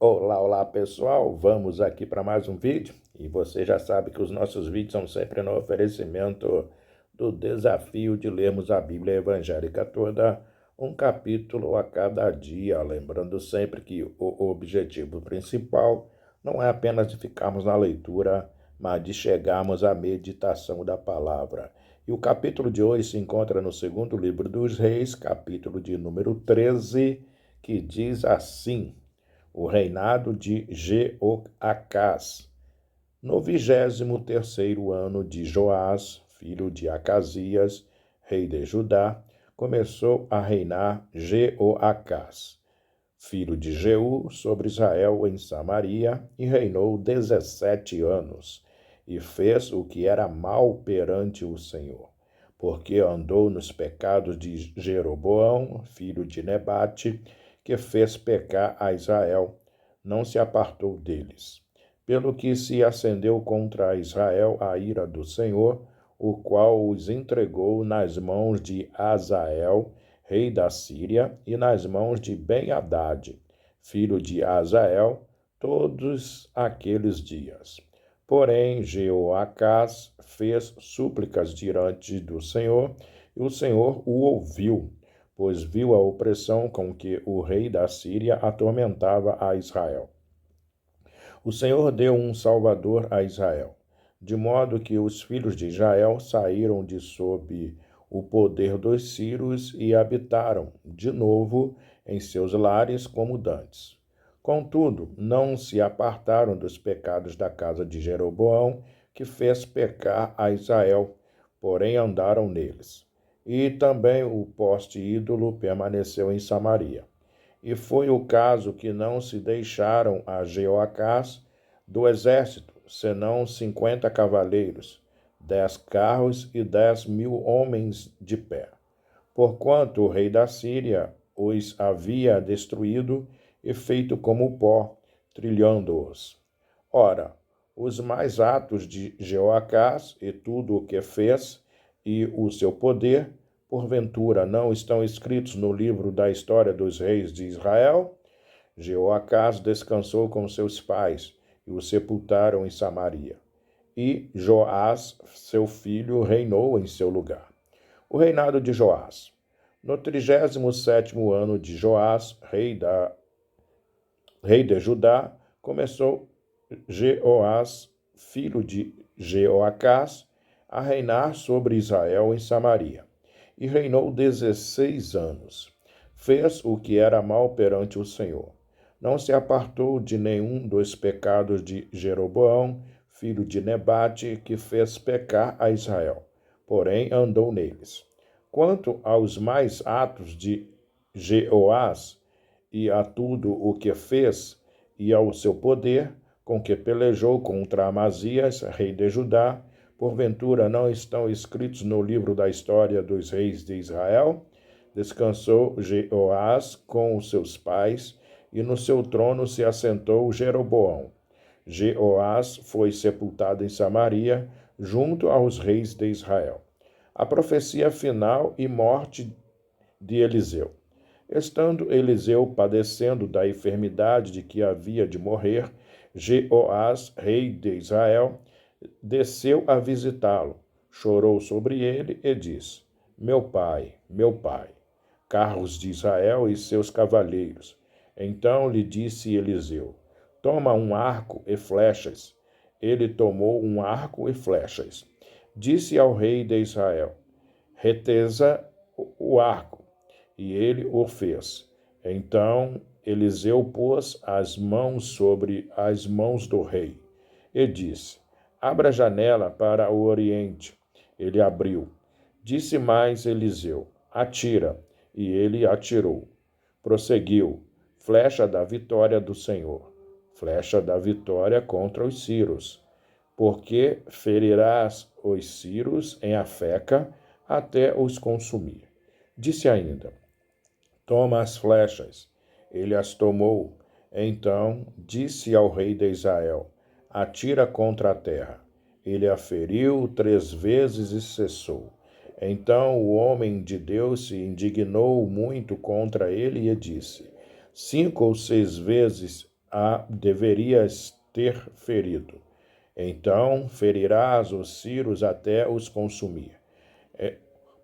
Olá pessoal, vamos aqui para mais um vídeo e você já sabe que os nossos vídeos são sempre no oferecimento do desafio de lermos a Bíblia evangélica toda, um capítulo a cada dia, lembrando sempre que o objetivo principal não é apenas de ficarmos na leitura, mas de chegarmos à meditação da palavra. E o capítulo de hoje se encontra no segundo livro dos Reis, capítulo de número 13, que diz assim: o reinado de Jeoacás. No 23º ano de Joás, filho de Acasias, rei de Judá, começou a reinar Jeoacás, filho de Jeú, sobre Israel em Samaria, e reinou 17 anos, e fez o que era mal perante o Senhor, porque andou nos pecados de Jeroboão, filho de Nebate, que fez pecar a Israel, não se apartou deles. Pelo que se acendeu contra Israel a ira do Senhor, o qual os entregou nas mãos de Hazael, rei da Síria, e nas mãos de Ben-Hadad, filho de Hazael, todos aqueles dias. Porém, Jeoacás fez súplicas diante do Senhor, e o Senhor o ouviu, pois viu a opressão com que o rei da Síria atormentava a Israel. O Senhor deu um Salvador a Israel, de modo que os filhos de Israel saíram de sob o poder dos sírios e habitaram, de novo, em seus lares como dantes. Contudo, não se apartaram dos pecados da casa de Jeroboão, que fez pecar a Israel, porém andaram neles. E também o poste ídolo permaneceu em Samaria. E foi o caso que não se deixaram a Jeoacás do exército, senão 50 cavaleiros, 10 carros e 10.000 homens de pé, porquanto o rei da Síria os havia destruído e feito como pó, trilhando-os. Ora, os mais atos de Jeoacás e tudo o que fez, e o seu poder, porventura não estão escritos no livro da história dos reis de Israel? Jeoacás descansou com seus pais, e o sepultaram em Samaria. E Joás, seu filho, reinou em seu lugar. O reinado de Joás. No 37º ano de Joás, rei de Judá, começou Jeoás, filho de Jeoacás, a reinar sobre Israel em Samaria. E reinou 16 anos. Fez o que era mal perante o Senhor. Não se apartou de nenhum dos pecados de Jeroboão, filho de Nebate, que fez pecar a Israel, porém andou neles. Quanto aos mais atos de Jeoás, e a tudo o que fez, e ao seu poder, com que pelejou contra Amazias, rei de Judá, porventura não estão escritos no livro da história dos reis de Israel? Descansou Jeoás com os seus pais, e no seu trono se assentou Jeroboão. Jeoás foi sepultado em Samaria, junto aos reis de Israel. A profecia final e morte de Eliseu. Estando Eliseu padecendo da enfermidade de que havia de morrer, Jeoás, rei de Israel, desceu a visitá-lo, chorou sobre ele e disse: meu pai, carros de Israel e seus cavaleiros. Então lhe disse Eliseu: toma um arco e flechas. Ele tomou um arco e flechas. Disse ao rei de Israel: retesa o arco. E ele o fez. Então Eliseu pôs as mãos sobre as mãos do rei e disse: abra a janela para o oriente. Ele abriu. Disse mais Eliseu: atira. E ele atirou. Prosseguiu: flecha da vitória do Senhor, flecha da vitória contra os sírios, porque ferirás os sírios em Afeca até os consumir. Disse ainda: toma as flechas. Ele as tomou. Então disse ao rei de Israel: atira contra a terra. Ele a feriu 3 vezes e cessou. Então o homem de Deus se indignou muito contra ele e disse: 5 ou 6 vezes deverias ter ferido. Então ferirás os ciros até os consumir.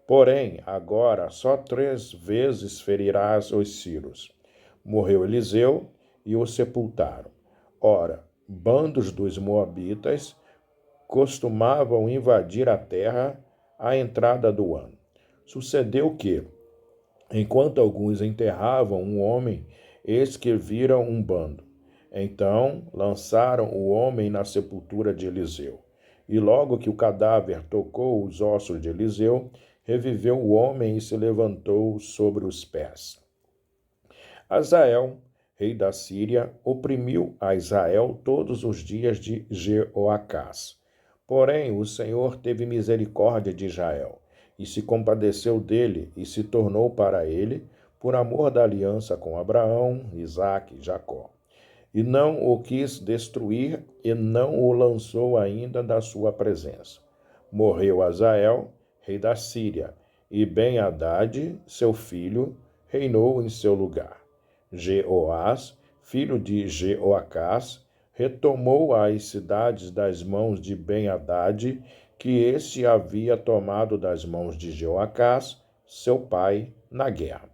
Porém, agora só 3 vezes ferirás os ciros. Morreu Eliseu e o sepultaram. Ora, bandos dos moabitas costumavam invadir a terra à entrada do ano. Sucedeu que, enquanto alguns enterravam um homem, eis que viram um bando. Então lançaram o homem na sepultura de Eliseu. E logo que o cadáver tocou os ossos de Eliseu, reviveu o homem e se levantou sobre os pés. Hazael, rei da Síria, oprimiu a Israel todos os dias de Jeoacás. Porém, o Senhor teve misericórdia de Israel, e se compadeceu dele, e se tornou para ele, por amor da aliança com Abraão, Isaque e Jacó. E não o quis destruir, e não o lançou ainda da sua presença. Morreu Hazael, rei da Síria, e Ben-Hadad, seu filho, reinou em seu lugar. Jeoás, filho de Jeoacás, retomou as cidades das mãos de Ben-Hadad, que este havia tomado das mãos de Jeoacás, seu pai, na guerra.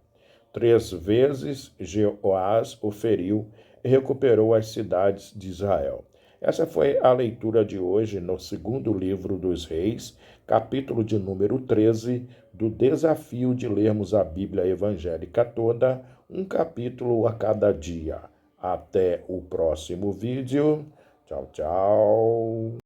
3 vezes Jeoás o feriu e recuperou as cidades de Israel. Essa foi a leitura de hoje no 2º livro dos Reis, capítulo de número 13, do desafio de lermos a Bíblia evangélica toda, um capítulo a cada dia. Até o próximo vídeo. Tchau, tchau.